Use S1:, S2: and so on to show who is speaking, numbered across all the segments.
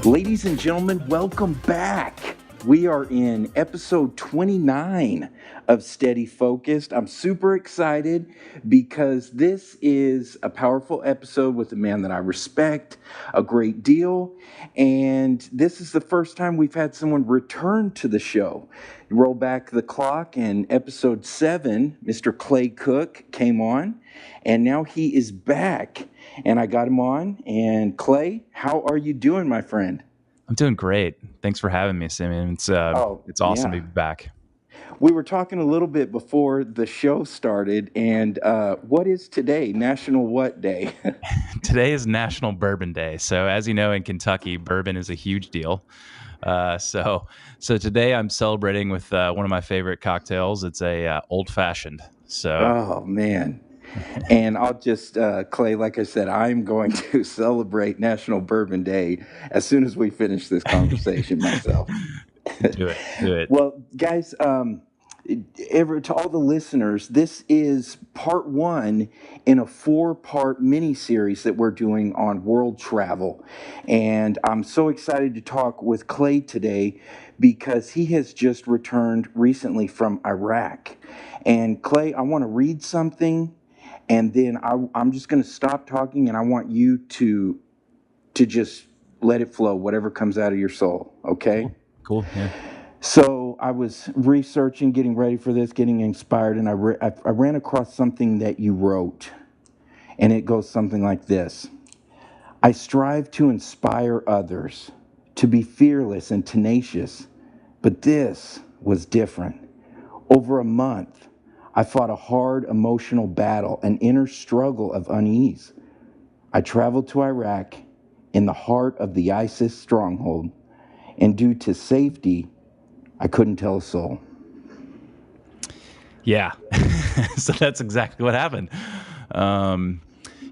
S1: Ladies and gentlemen, welcome back. We are in episode 29 of Steady Focused. I'm super excited because this is a powerful episode with a man that I respect a great deal. And this is the first time we've had someone return to the show. Roll back the clock, and episode 7, Mr. Clay Cook came on, and now he is back. And I got him on. And Clay, how are you doing, my friend?
S2: I'm doing great. Thanks for having me, Simeon. It's awesome to be back.
S1: We were talking a little bit before the show started, and what is today? National what day?
S2: Today is National Bourbon Day. So as you know, in Kentucky, bourbon is a huge deal. So today I'm celebrating with one of my favorite cocktails. It's a old fashioned. So
S1: Oh, man. And I'll just, Clay, like I said, I'm going to celebrate National Bourbon Day as soon as we finish this conversation myself.
S2: do it.
S1: Well, guys, to all the listeners, this is part 1 in a 4-part mini-series that we're doing on world travel. And I'm so excited to talk with Clay today because he has just returned recently from Iraq. And Clay, I want to read something, and then I'm just going to stop talking, and I want you to just let it flow, whatever comes out of your soul, okay?
S2: Cool. Yeah.
S1: So I was researching, getting ready for this, getting inspired, and I ran across something that you wrote, and it goes something like this. I strive to inspire others, to be fearless and tenacious, but this was different. Over a month, I fought a hard emotional battle, an inner struggle of unease. I traveled to Iraq in the heart of the ISIS stronghold, and due to safety, I couldn't tell a soul.
S2: Yeah. So that's exactly what happened. I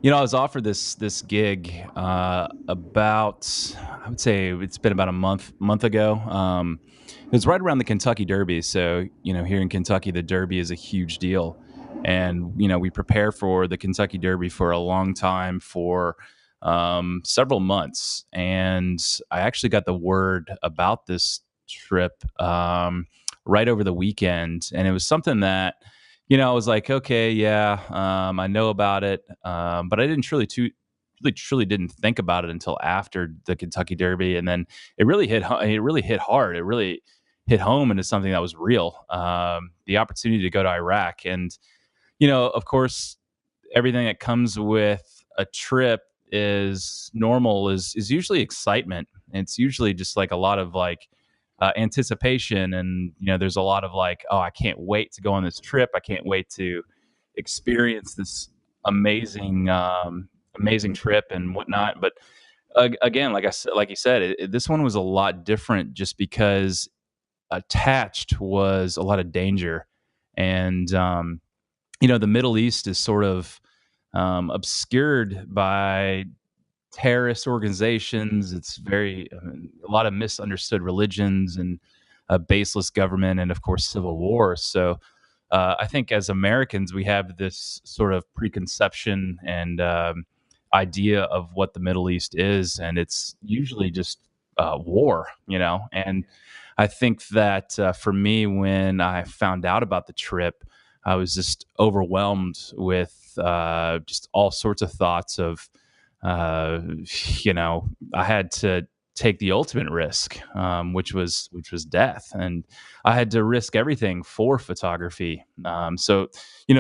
S2: was offered this gig about, I would say it's been about a month ago. It was right around the Kentucky Derby. So, here in Kentucky, the Derby is a huge deal. And, we prepare for the Kentucky Derby for a long time, for several months. And I actually got the word about this trip right over the weekend. And it was something that, I was like, okay, yeah, I know about it. But I didn't truly didn't think about it until after the Kentucky Derby. And then it really hit hard. It really hit home into something that was real. The opportunity to go to Iraq. And, of course, everything that comes with a trip is usually excitement. It's usually just like a lot of like anticipation, and there's a lot of like, oh, I can't wait to go on this trip. I can't wait to experience this amazing trip and whatnot. But again, like you said, this one was a lot different, just because attached was a lot of danger. And the Middle East is sort of obscured by terrorist organizations. It's a lot of misunderstood religions, and a baseless government, and of course civil war. So I think as Americans, we have this sort of preconception and idea of what the Middle East is, and it's usually just war, And I think that for me, when I found out about the trip, I was just overwhelmed with just all sorts of thoughts of, I had to take the ultimate risk, which was death, and I had to risk everything for photography. So,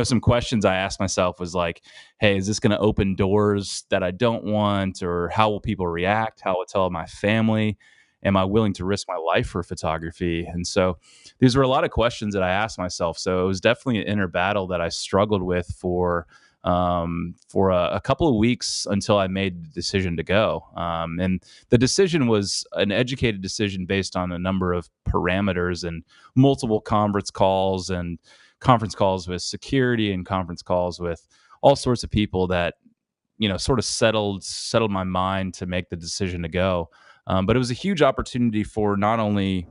S2: some questions I asked myself was like, "Hey, is this going to open doors that I don't want, or how will people react? How will I tell my family? Am I willing to risk my life for photography?" And so, these were a lot of questions that I asked myself. So it was definitely an inner battle that I struggled with for a couple of weeks until I made the decision to go. And the decision was an educated decision based on a number of parameters and multiple conference calls with security, and conference calls with all sorts of people that sort of settled my mind to make the decision to go. But it was a huge opportunity for not only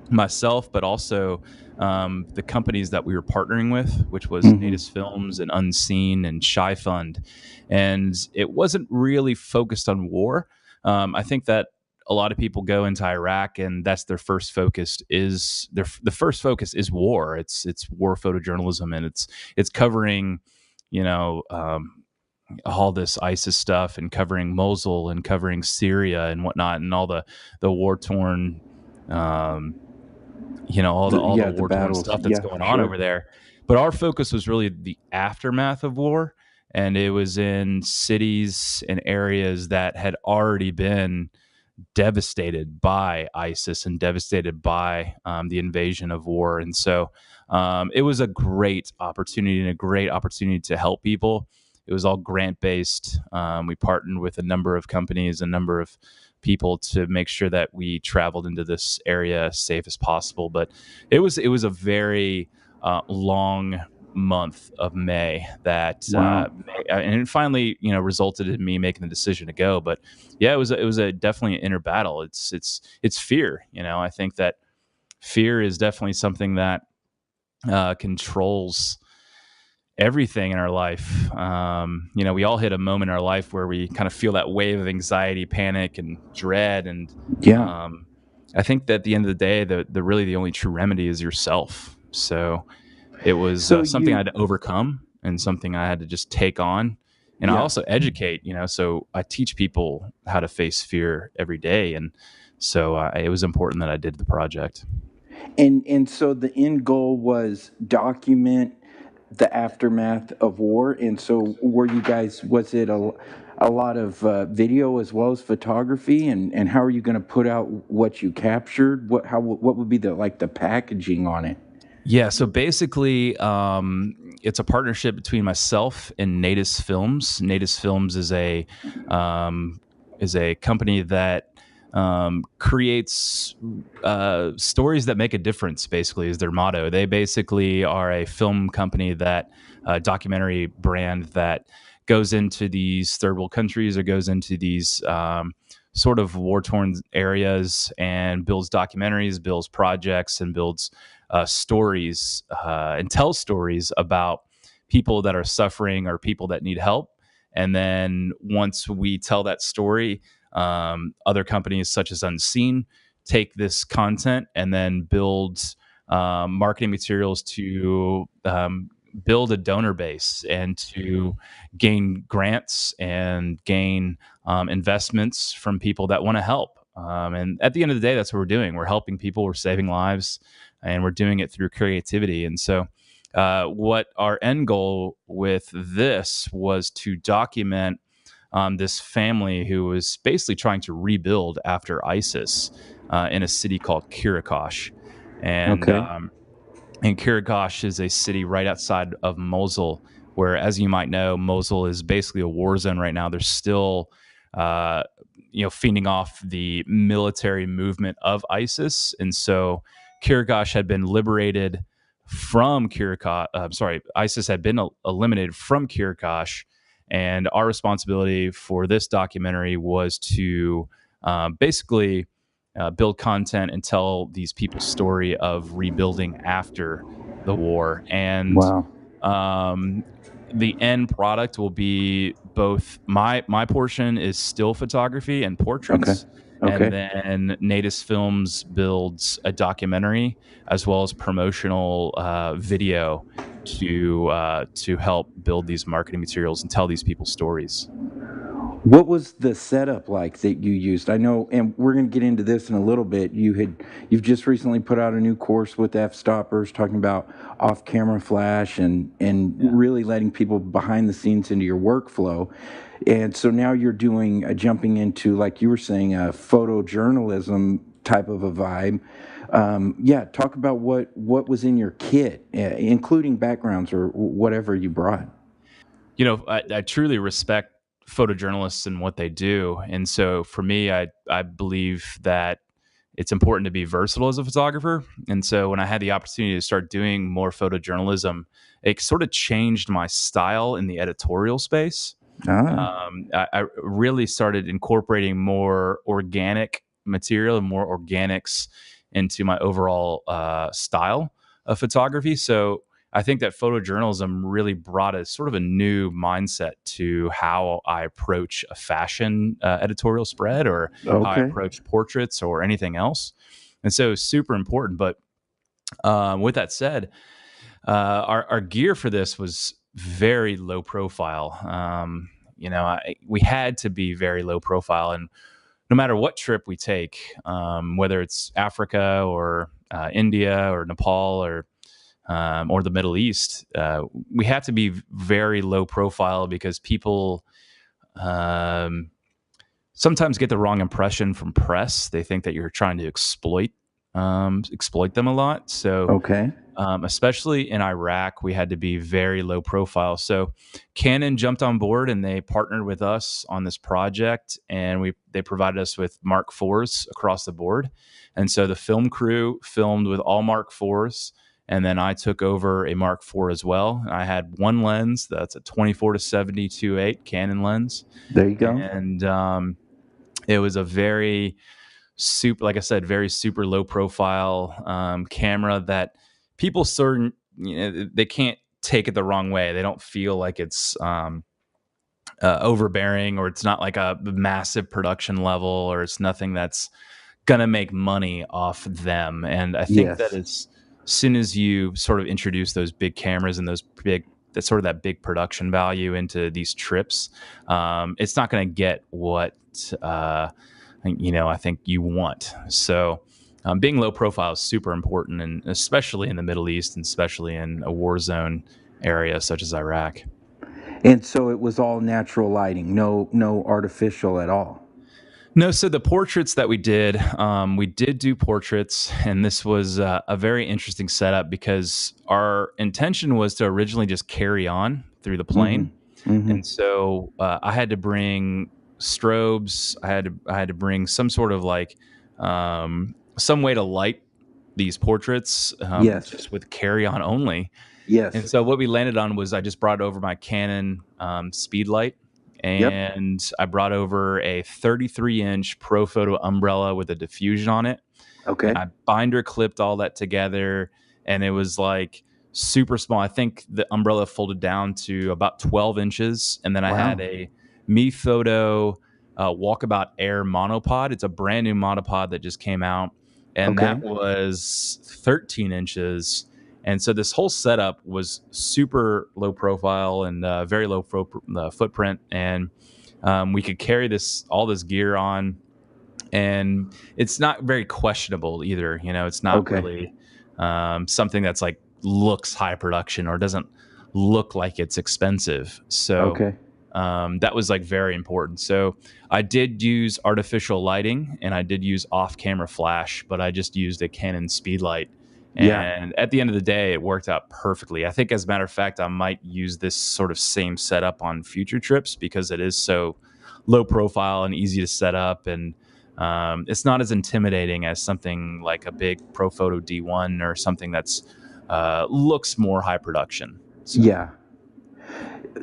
S2: myself, but also the companies that we were partnering with, which was
S1: Hmm.
S2: Nadus Films and Unseen and Shy Fund. And it wasn't really focused on war. I think that a lot of people go into Iraq and that's their first focus is the first focus is war. It's war photojournalism, and it's covering, you know, all this ISIS stuff and covering Mosul and covering Syria and whatnot and all the war torn, um, all the
S1: Yeah, the
S2: war torn
S1: battles.
S2: stuff that's
S1: Yeah,
S2: going on
S1: sure.
S2: over there. But our focus was really the aftermath of war, and it was in cities and areas that had already been devastated by ISIS and devastated by the invasion of war. And so it was a great opportunity and a great opportunity to help people. It was all grant based. We partnered with a number of companies, a number of people to make sure that we traveled into this area as safe as possible. But it was a very long month of May that
S1: Wow.
S2: and it finally resulted in me making the decision to go. But yeah, it was a definitely an inner battle. It's fear. I think that fear is definitely something that controls everything in our life. We all hit a moment in our life where we kind of feel that wave of anxiety, panic, and dread. And
S1: Yeah.
S2: um, I think that at the end of the day, the really the only true remedy is yourself. So it was
S1: So
S2: something I
S1: you,
S2: had to overcome and something I had to just take on. And I
S1: yeah.
S2: also educate, so I teach people how to face fear every day. And so it was important that I did the project.
S1: And so the end goal was document the aftermath of war. And so were you guys, was it a lot of video as well as photography? And how are you going to put out what you captured? What would be the, like, the packaging on it?
S2: Yeah, so basically, it's a partnership between myself and Nadus Films. Nadus Films is a company that creates stories that make a difference. Basically, is their motto. They basically are a film company that documentary brand that goes into these third world countries or goes into these sort of war torn areas and builds documentaries, builds projects, and builds stories and tell stories about people that are suffering or people that need help. And then once we tell that story, other companies such as Unseen take this content and then build marketing materials to build a donor base and to gain grants and gain investments from people that want to help. And at the end of the day, that's what we're doing. We're helping people, we're saving lives, and we're doing it through creativity. And so, what our end goal with this was to document this family who was basically trying to rebuild after ISIS in a city called Qaraqosh. And
S1: Okay.
S2: Qaraqosh is a city right outside of Mosul, where, as you might know, Mosul is basically a war zone right now. There's still, feeding off the military movement of ISIS, and so Qaraqosh had been liberated from Qaraqosh. Sorry, ISIS had been eliminated from Qaraqosh, and our responsibility for this documentary was to basically build content and tell these people's story of rebuilding after the war. And
S1: Wow.
S2: um, the end product will be both my portion is still photography and
S1: Okay.
S2: portraits, and
S1: Okay.
S2: then Natus Films builds a documentary as well as promotional video to help build these marketing materials and tell these people's stories.
S1: What was the setup like that you used? I know, and we're going to get into this in a little bit. You've just recently put out a new course with F Stoppers talking about off-camera flash and
S2: Yeah.
S1: really letting people behind the scenes into your workflow. And so now you're doing jumping into, like you were saying, a photojournalism type of a vibe. Yeah, talk about what was in your kit, including backgrounds or whatever you brought.
S2: I truly respect photojournalists and what they do. And so for me, I believe that it's important to be versatile as a photographer. And so when I had the opportunity to start doing more photojournalism, it sort of changed my style in the editorial space. I really started incorporating more organic material and more organics into my overall style of photography. So I think that photojournalism really brought a sort of a new mindset to how I approach a fashion editorial spread, or how I
S1: Okay.
S2: approach portraits or anything else. And so super important. But with that said, our gear for this was very low profile. We had to be very low profile, and no matter what trip we take, whether it's Africa or India or Nepal or the Middle East, we have to be very low profile because people um, sometimes get the wrong impression from press. They think that you're trying to exploit them a lot. So
S1: Okay.
S2: especially in Iraq, we had to be very low profile. So Canon jumped on board and they partnered with us on this project, and they provided us with Mark IVs across the board. And so the film crew filmed with all Mark IVs, and then I took over a Mark IV as well. I had one lens that's a 24 to 70 2.8 Canon lens,
S1: There you go.
S2: and it was a very super, like I said, very super low profile camera that people they can't take it the wrong way. They don't feel like it's overbearing, or it's not like a massive production level, or it's nothing that's gonna make money off them. And I think that
S1: Yes.
S2: as soon as you sort of introduce those big cameras and that big production value into these trips, it's not going to get what I think you want. So being low profile is super important, and especially in the Middle East, and especially in a war zone area such as Iraq.
S1: And so it was all natural lighting, no artificial at all.
S2: No, so the portraits that we did do portraits, and this was a very interesting setup because our intention was to originally just carry on through the
S1: Mm-hmm.
S2: plane,
S1: Mm-hmm.
S2: and so I had to bring strobes. I had to bring some sort of like some way to light these portraits,
S1: Yes.
S2: just with carry on only. And
S1: Yes.
S2: so what we landed on was I just brought over my Canon speed light,
S1: Yep.
S2: and I brought over a 33-inch Pro Photo umbrella with a diffusion on it, and
S1: Okay.
S2: I binder clipped all that together, and it was like super small. I think the umbrella folded down to about 12 inches, and then I had
S1: Wow.
S2: a Mi Photo Walkabout Air monopod. It's a brand new monopod that just came out, and
S1: Okay.
S2: that was 13 inches. And so this whole setup was super low profile and very low footprint, and we could carry all this gear on, and it's not very questionable either. It's not
S1: Okay.
S2: really something that's like looks high production or doesn't look like it's expensive. So
S1: Okay.
S2: that was like very important. So I did use artificial lighting and I did use off-camera flash, but I just used a Canon speedlight.
S1: Yeah.
S2: And at the end of the day, it worked out perfectly. I think, as a matter of fact, I might use this sort of same setup on future trips because it is so low profile and easy to set up, and it's not as intimidating as something like a big Profoto D1 or something that's looks more high production. So.
S1: Yeah.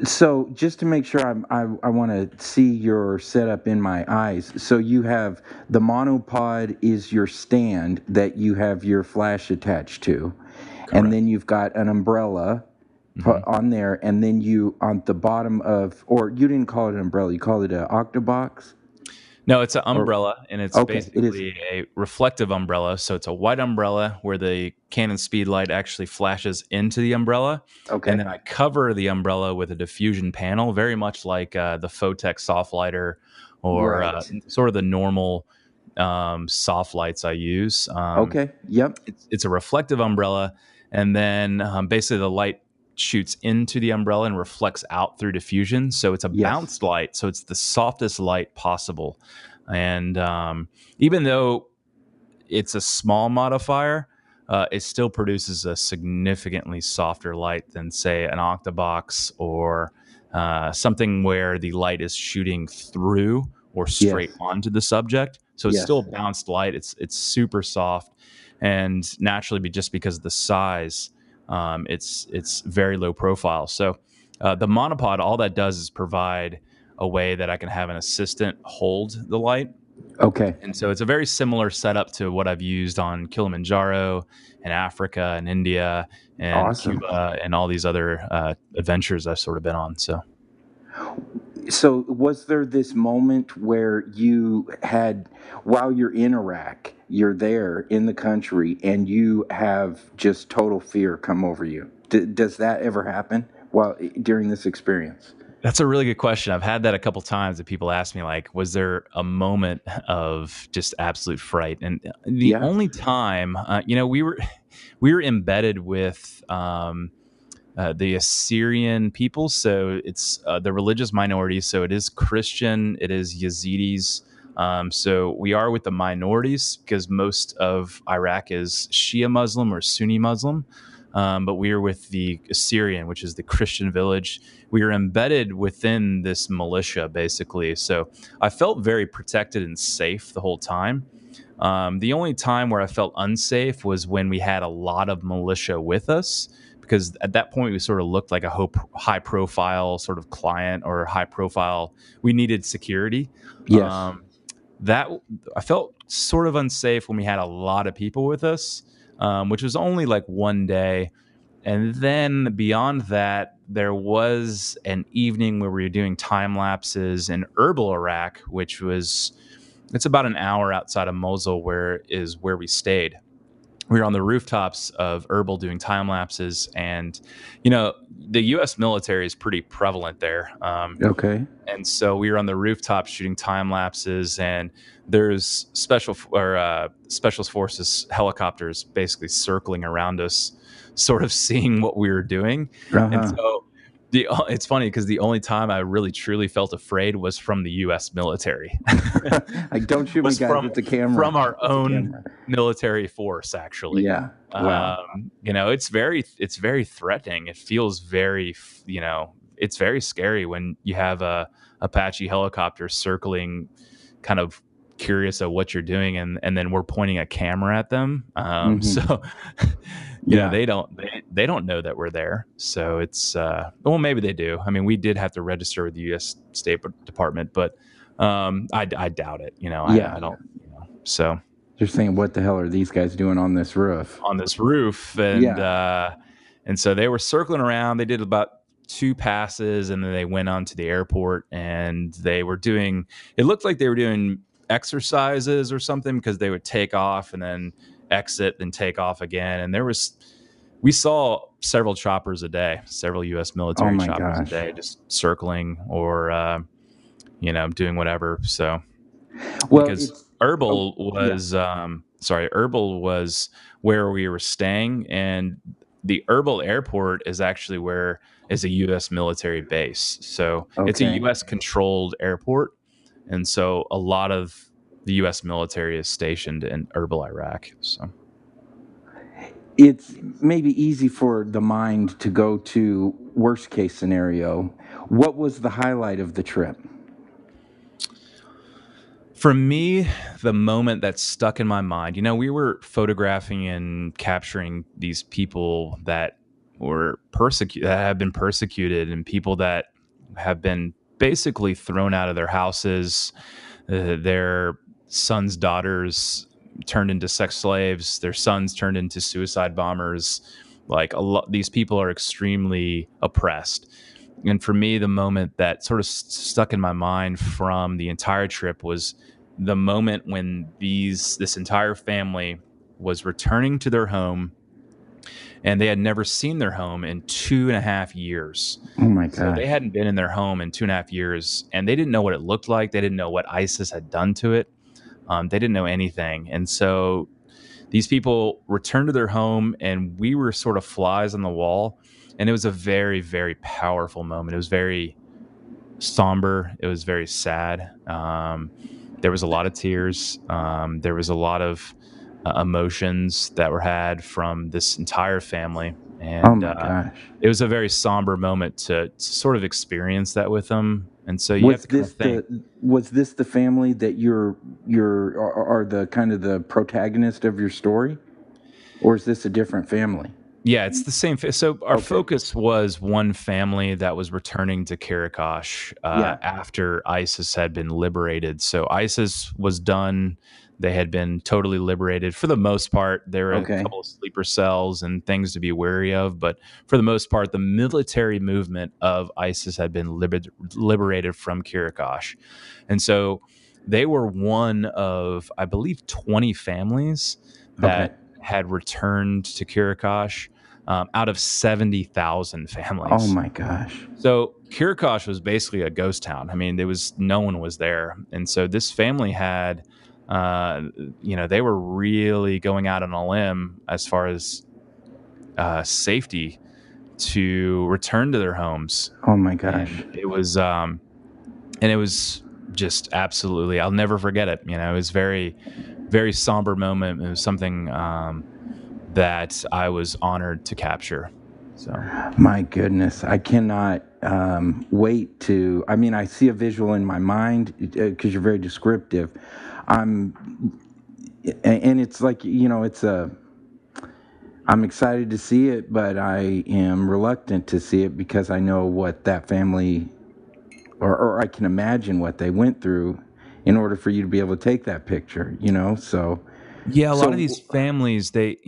S1: So just to make sure I want to see your setup in my eyes. So you have the monopod is your stand that you have your flash attached to. And
S2: Correct.
S1: then you've got an umbrella
S2: Mm-hmm.
S1: on there, and then you on the bottom of, or you didn't call it an umbrella, you called it an octobox?
S2: No, it's an
S1: Or
S2: umbrella, and it's
S1: okay, it is.
S2: basically a reflective umbrella. So it's a white umbrella where the Canon speedlight actually flashes into the umbrella, and
S1: Okay.
S2: then I cover the umbrella with a diffusion panel, very much like the Photech soft lighter, or
S1: Right.
S2: sort of the normal soft lights I use.
S1: Okay. Yep.
S2: It's a reflective umbrella, and then basically the light shoots into the umbrella and reflects out through diffusion. So it's a
S1: Yes.
S2: bounced light. So it's the softest light possible. And even though it's a small modifier, it still produces a significantly softer light than, say, an octobox or something where the light is shooting through or straight
S1: Yes.
S2: onto the subject. So it's still
S1: Yes.
S2: a bounced light. It's super soft, and naturally, just because of the size, it's very low profile. So The monopod, all that does is provide a way that I can have an assistant hold the light.
S1: Okay.
S2: And so it's a very similar setup to what I've used on Kilimanjaro and Africa and India and
S1: Awesome.
S2: Cuba and all these other adventures I've sort of been on.
S1: So, was there this moment where you had, while you're in Iraq, you're there in the country, and you have just total fear come over you? Does that ever happen while during this experience?
S2: That's a really good question. I've had that a couple times that people ask me, like, was there a moment of just absolute fright? And the
S1: Yeah.
S2: only time, we were embedded with the Assyrian people, so it's the religious minorities. So it is Christian, it is Yazidis. So we are with the minorities because most of Iraq is Shia Muslim or Sunni Muslim. But we are with the Assyrian, which is the Christian village. We are embedded within this militia, basically. So I felt very protected and safe the whole time. The only time where I felt unsafe was when we had a lot of militia with us, because at that point we sort of looked like a high profile sort of client or high profile. We needed security.
S1: Yes.
S2: That I felt sort of unsafe when we had a lot of people with us, which was only like one day. And then beyond that, there was an evening where we were doing time lapses in Erbil, Iraq, which was it's about an hour outside of Mosul, where we stayed. We were on the rooftops of Erbil doing time lapses, and the U.S. military is pretty prevalent there.
S1: Okay.
S2: And so we were on the rooftop shooting time lapses, and there's special forces helicopters basically circling around us, sort of seeing what we were doing. And
S1: Uh-huh.
S2: so it's funny because the only time I really truly felt afraid was from the U.S. military.
S1: Like, don't shoot me,
S2: Was
S1: guys. It's a camera.
S2: from our
S1: It's a
S2: own
S1: camera.
S2: military force, actually.
S1: Yeah. Wow.
S2: It's very threatening. It feels very, it's very scary when you have a Apache helicopter circling, kind of curious of what you're doing, and then we're pointing a camera at them. So
S1: Yeah.
S2: they don't know that we're there. So it's well, maybe they do. I mean, we did have to register with the U.S. State Department, but I doubt it.
S1: Yeah.
S2: I don't. So
S1: You're saying, what the hell are these guys doing on this roof?
S2: on this roof, and so they were circling around. They did about 2 passes, and then they went on to the airport, and they were doing. It looked like they were doing exercises or something, because they would take off and then exit and take off again. And we saw several choppers a day, several U.S. military choppers a day, just circling or doing whatever. So because Erbil was Erbil was where we were staying, and the Erbil airport is actually where is a U.S. military base. So it's a U.S. controlled airport, and so a lot of the U.S. military is stationed in Erbil, Iraq. So
S1: it's maybe easy for the mind to go to worst case scenario. What was the highlight of the trip?
S2: For me, the moment that stuck in my mind, we were photographing and capturing these people that have been persecuted, and people that have been basically thrown out of their houses, their sons, daughters turned into sex slaves, their sons turned into suicide bombers. Like these people are extremely oppressed. And for me, the moment that sort of stuck in my mind from the entire trip was the moment when this entire family was returning to their home, and they had never seen their home in 2.5 years.
S1: Oh my gosh.
S2: So they hadn't been in their home in 2.5 years, and they didn't know what it looked like. They didn't know what ISIS had done to it. They didn't know anything. And so these people returned to their home, and we were sort of flies on the wall. And it was a very, very powerful moment. It was very somber. It was very sad. There was a lot of tears. There was a lot of emotions that were had from this entire family. And
S1: oh my gosh.
S2: It was a very somber moment to sort of experience that with them. And so you have to kind of think.
S1: Was this the family that are the kind of the protagonist of your story? Or is this a different family?
S2: Yeah, it's the same. So our
S1: Okay.
S2: focus was one family that was returning to Qaraqosh
S1: Yeah.
S2: after ISIS had been liberated. So ISIS was done. They had been totally liberated for the most part. There were a
S1: Okay.
S2: couple of sleeper cells and things to be wary of, but for the most part, the military movement of ISIS had been liberated from Qaraqosh. And so they were one of, I believe, 20 families
S1: Okay.
S2: that had returned to Qaraqosh out of 70,000
S1: Oh
S2: families.
S1: my gosh.
S2: So Qaraqosh was basically a ghost town. I mean, there was no one was there, and so this family had, uh, they were really going out on a limb as far as safety to return to their homes,
S1: Oh my gosh.
S2: and it was just absolutely. I'll never forget it. It was very, very somber moment. It was something that I was honored to capture. So.
S1: My goodness, I cannot wait to. I mean, I see a visual in my mind because you're very descriptive. I'm, and it's like it's a. I'm excited to see it, but I am reluctant to see it because I know what that family, or I can imagine what they went through in order for you to be able to take that picture. So
S2: Yeah, a lot of these
S1: so
S2: families, they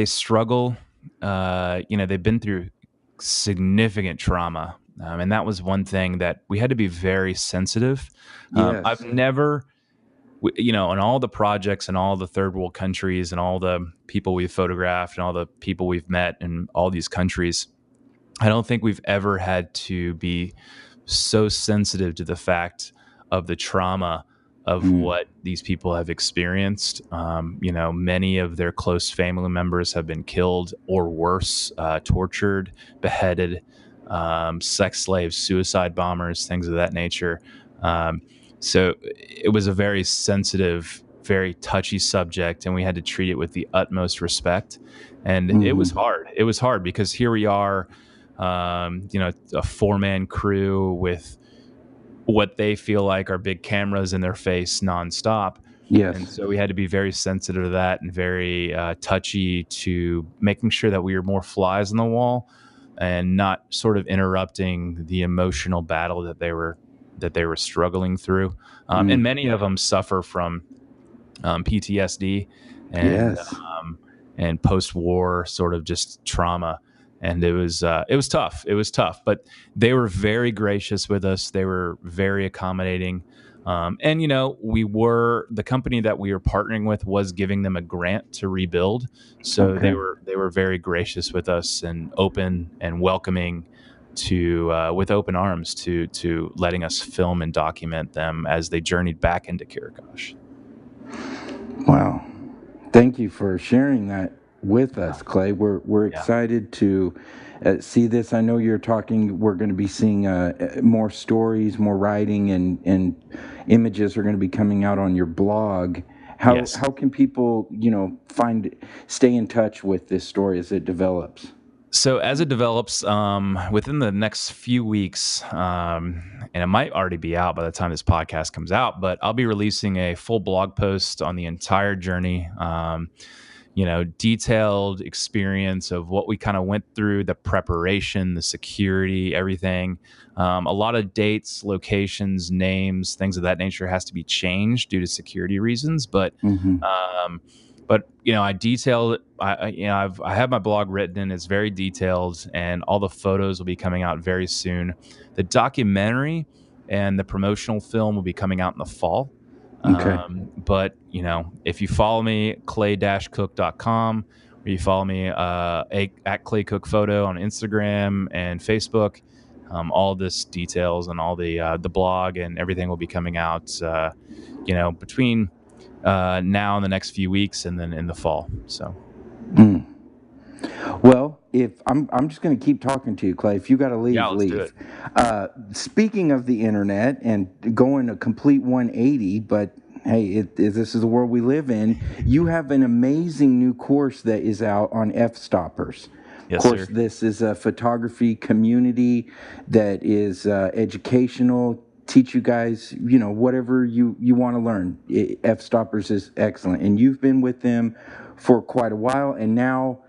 S2: struggle. They've been through significant trauma, and that was one thing that we had to be very sensitive. I've
S1: yes.
S2: never, in all the projects and all the third world countries and all the people we've photographed and all the people we've met in all these countries, I don't think we've ever had to be so sensitive to the fact of the trauma of
S1: Mm,
S2: what these people have experienced. Many of their close family members have been killed or worse, tortured, beheaded, sex slaves, suicide bombers, things of that nature. So it was a very sensitive, very touchy subject, and we had to treat it with the utmost respect. And it was
S1: mm-hmm.
S2: hard. It was hard because here we are, a four-man crew with what they feel like are big cameras in their face nonstop. And
S1: Yes.
S2: so we had to be very sensitive to that and very touchy to making sure that we were more flies on the wall and not sort of interrupting the emotional battle that they were struggling through. And
S1: Mm,
S2: many of them suffer from PTSD and
S1: yes.
S2: and post-war sort of just trauma. And it was tough. It was tough, but they were very gracious with us. They were very accommodating. And the company that we were partnering with was giving them a grant to rebuild. So they
S1: Okay.
S2: were very gracious with us and open and welcoming to with open arms to letting us film and document them as they journeyed back into Qaraqosh.
S1: Wow. Thank you for sharing that with
S2: Yeah.
S1: us, Clay. We're
S2: Yeah.
S1: excited to see this. I know you're talking. We're going to be seeing more stories, more writing, and images are going to be coming out on your blog.
S2: Yes.
S1: How can people stay in touch with this story as it develops?
S2: So as it develops, within the next few weeks, and it might already be out by the time this podcast comes out, but I'll be releasing a full blog post on the entire journey. Detailed experience of what we kind of went through, the preparation, the security, everything. A lot of dates, locations, names, things of that nature has to be changed due to security reasons, but
S1: Mm-hmm.
S2: um, I detailed. I have my blog written, and it's very detailed, and all the photos will be coming out very soon. The documentary and the promotional film will be coming out in the fall.
S1: Okay.
S2: But if you follow me, clay-cook.com, or you follow me at Clay Cook Photo on Instagram and Facebook, all this details and all the blog and everything will be coming out. Between now in the next few weeks and then in the fall. So
S1: Mm. Well, if I'm just going to keep talking to you, Clay. If you got to
S2: yeah,
S1: leave,
S2: let's do it.
S1: leave. Speaking of the internet and going a complete 180, but hey, this is the world we live in. You have an amazing new course that is out on f-stoppers. Of
S2: Yes,
S1: course,
S2: sir.
S1: this is a photography community that is educational. Teach you guys, whatever you want to learn. F-stoppers is excellent, and you've been with them for quite a while, and now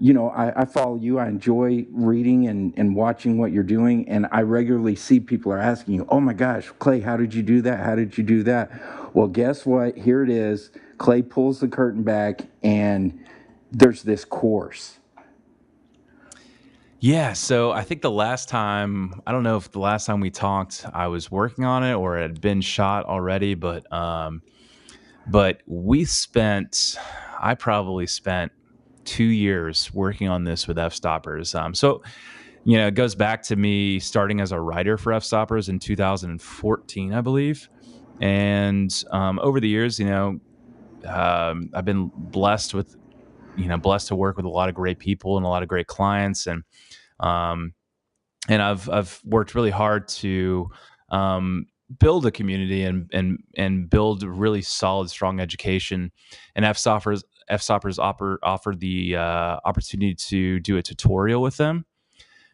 S1: I follow you. I enjoy reading and watching what you're doing. And I regularly see people are asking you, oh my gosh, Clay, how did you do that? How did you do that? Well, guess what? Here it is. Clay pulls the curtain back and there's this course.
S2: Yeah, so I think the last time, I don't know if the last time we talked, I was working on it or it had been shot already, but I probably spent 2 years working on this with F stoppers. So it goes back to me starting as a writer for F stoppers in 2014, I believe. And over the years, I've been blessed to work with a lot of great people and a lot of great clients, um, and I've worked really hard to build a community and build really solid, strong education. And F stoppers offered the opportunity to do a tutorial with them,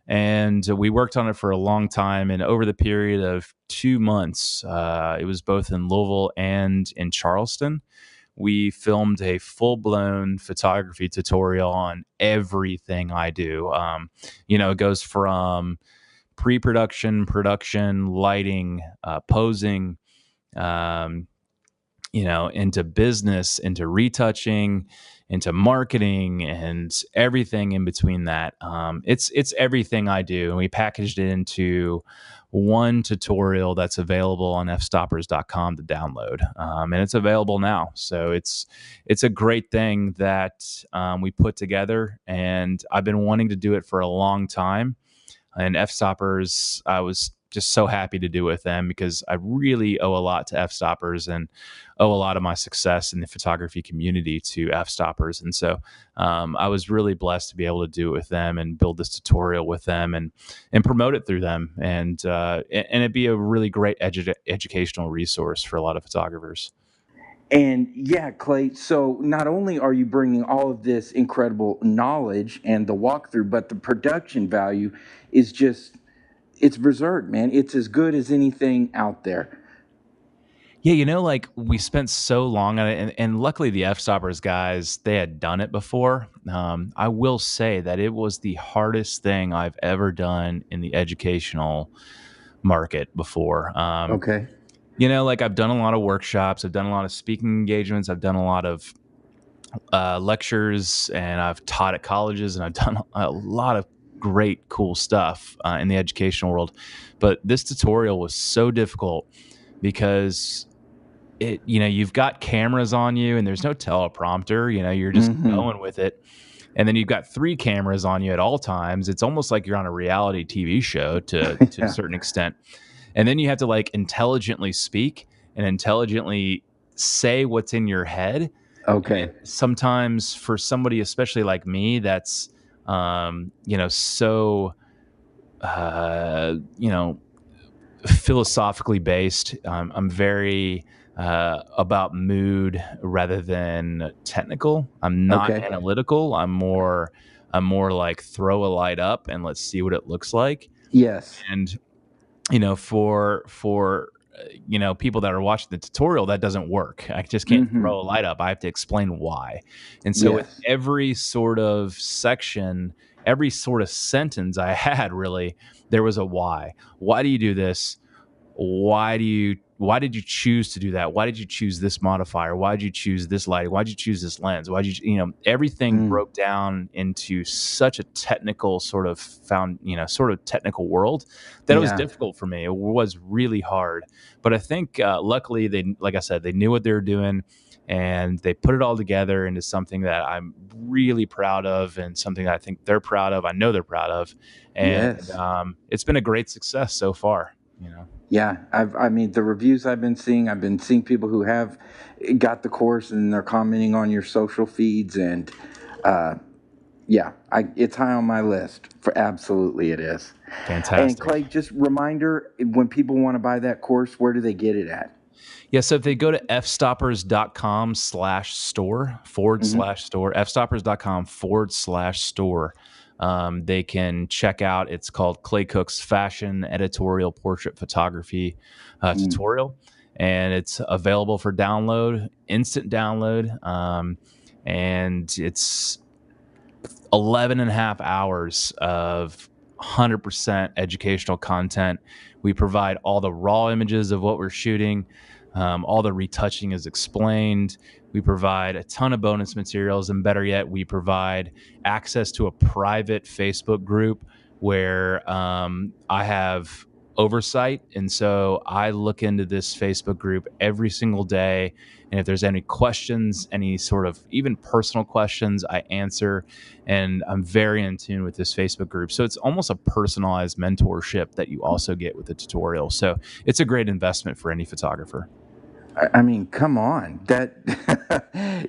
S2: and we worked on it for a long time. And over the period of 2 months, it was both in Louisville and in Charleston. We filmed a full blown photography tutorial on everything I do. It goes from pre-production, production, lighting, posing, um, into business, into retouching, into marketing, and everything in between that. It's everything I do, and we packaged it into one tutorial that's available on fstoppers.com to download, and it's available now. So it's a great thing that we put together, and I've been wanting to do it for a long time. And F stoppers, I was just so happy to do with them because I really owe a lot to F stoppers and owe a lot of my success in the photography community to F stoppers. And so I was really blessed to be able to do it with them and build this tutorial with them and promote it through them. And it'd be a really great educational resource for a lot of photographers.
S1: And yeah, Clay, so not only are you bringing all of this incredible knowledge and the walkthrough, but the production value is just, it's berserk, man. It's as good as anything out there.
S2: Yeah, like we spent so long on it, and luckily the F stoppers guys, they had done it before. I will say that it was the hardest thing I've ever done in the educational market before.
S1: Okay.
S2: Like I've done a lot of workshops, I've done a lot of speaking engagements, I've done a lot of lectures, and I've taught at colleges, and I've done a lot of great, cool stuff in the educational world. But this tutorial was so difficult because you've got cameras on you and there's no teleprompter, you're just
S1: Mm-hmm.
S2: going with it. And then you've got three cameras on you at all times. It's almost like you're on a reality TV show to a
S1: Yeah.
S2: certain extent. And then you have to like intelligently speak and intelligently say what's in your head. And
S1: Okay.
S2: sometimes for somebody, especially like me, that's, so, you know, philosophically based. I'm very about mood rather than technical. I'm not
S1: Okay.
S2: analytical. I'm more like throw a light up and let's see what it looks like.
S1: Yes.
S2: And for people that are watching the tutorial, that doesn't work. I just can't
S1: Mm-hmm.
S2: throw a light up. I have to explain why. And so with
S1: Yes.
S2: every sort of section, every sort of sentence I had, really, there was a why. Why do you do this? Why did you choose to do that? Why did you choose this modifier? Why did you choose this lighting? Why did you choose this lens? Why did everything
S1: Mm.
S2: broke down into such a technical sort of technical world that it was
S1: Yeah.
S2: difficult for me. It was really hard. But I think luckily like I said, they knew what they were doing, and they put it all together into something that I'm really proud of, and something that I think they're proud of. I know they're proud of, and
S1: Yes.
S2: it's been a great success so far. You know.
S1: Yeah. I mean, the reviews I've been seeing people who have got the course and they're commenting on your social feeds, and uh, yeah, it's high on my list. For absolutely, it is. And
S2: Fantastic.
S1: Clay, just reminder, when people want to buy that course, where do they get it at?
S2: Yeah, so if they go to fstoppers.com/store forward
S1: Mm-hmm.
S2: slash store, fstoppers.com/store, they can check out. It's called Clay Cook's Fashion Editorial Portrait Photography
S1: Mm.
S2: Tutorial, and it's available for download, instant download, and it's 11 and a half hours of 100% educational content. We provide all the raw images of what we're shooting. All the retouching is explained. We provide a ton of bonus materials, and better yet, we provide access to a private Facebook group where I have oversight. And so I look into this Facebook group every single day. And if there's any questions, any sort of even personal questions, I answer. And I'm very in tune with this Facebook group. So it's almost a personalized mentorship that you also get with the tutorial. So it's a great investment for any photographer.
S1: I mean, come on. That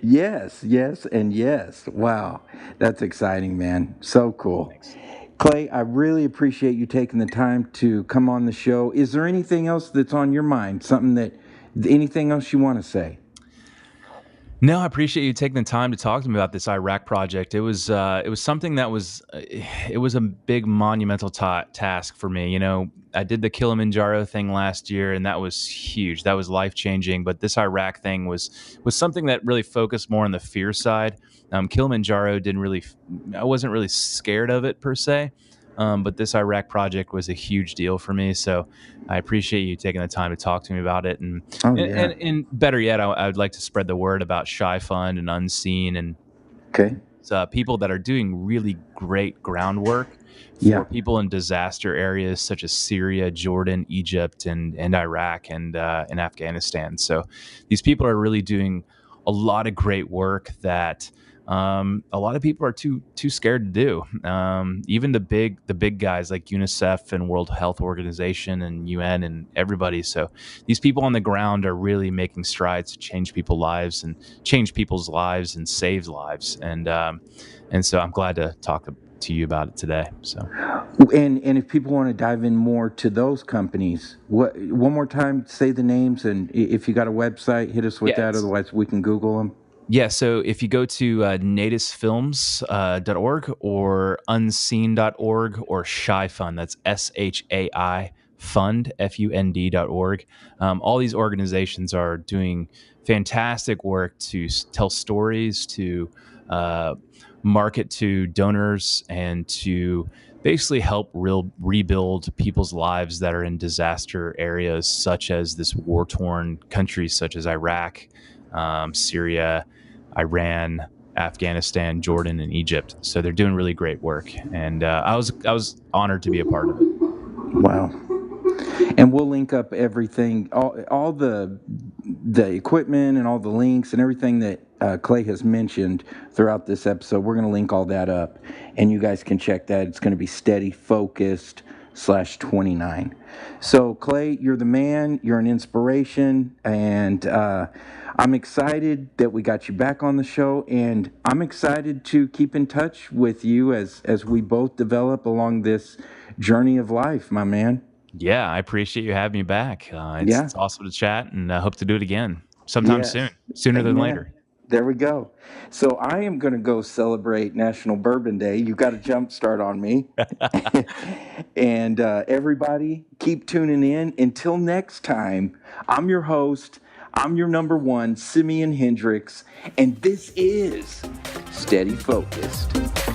S1: yes, yes, and yes. Wow. That's exciting, man. So cool.
S2: Thanks.
S1: Clay, I really appreciate you taking the time to come on the show. Is there anything else that's on your mind? Anything else you want to say?
S2: No, I appreciate you taking the time to talk to me about this Iraq project. It was something that was it was a big monumental task for me. You know, I did the Kilimanjaro thing last year, and that was huge. That was life changing. But this Iraq thing was something that really focused more on the fear side. Kilimanjaro didn't really, I wasn't really scared of it per se. But this Iraq project was a huge deal for me. So I appreciate you taking the time to talk to me about it. And and better yet, I would like to spread the word about Shy Fund and Unseen and people that are doing really great groundwork for people in disaster areas such as Syria, Jordan, Egypt, and Iraq and Afghanistan. So these people are really doing a lot of great work that a lot of people are too scared to do. Even the big guys like UNICEF and World Health Organization and UN and everybody. So these people on the ground are really making strides to change people's lives and save lives. And so I'm glad to talk to you about it today. So,
S1: and if people want to dive in more to those companies, one more time, say the names, and if you got a website, hit us with that. Otherwise, we can Google them.
S2: Yeah, so if you go to nadusfilms.org or unseen.org or Shy Fund, that's SHAI Fund, FUND.org. All these organizations are doing fantastic work to tell stories, to market to donors, and to basically help rebuild people's lives that are in disaster areas such as this war-torn countries such as Iraq, Syria, Iran, Afghanistan, Jordan, and Egypt. So they're doing really great work, and I was honored to be a part of it.
S1: Wow. And we'll link up everything, all the equipment and all the links and everything that Clay has mentioned throughout this episode. We're going to link all that up, and you guys can check that. It's going to be Steady Focused /29. So Clay, you're the man. You're an inspiration, and I'm excited that we got you back on the show, and I'm excited to keep in touch with you as we both develop along this journey of life, my man.
S2: Yeah, I appreciate you having me back. It's awesome to chat, and I hope to do it again sometime soon, sooner than later.
S1: There we go. So I am going to go celebrate National Bourbon Day. You got a jump start on me. And everybody, keep tuning in. Until next time, I'm your host. I'm your number one, SimeonHendrix. And this is Steady Focused.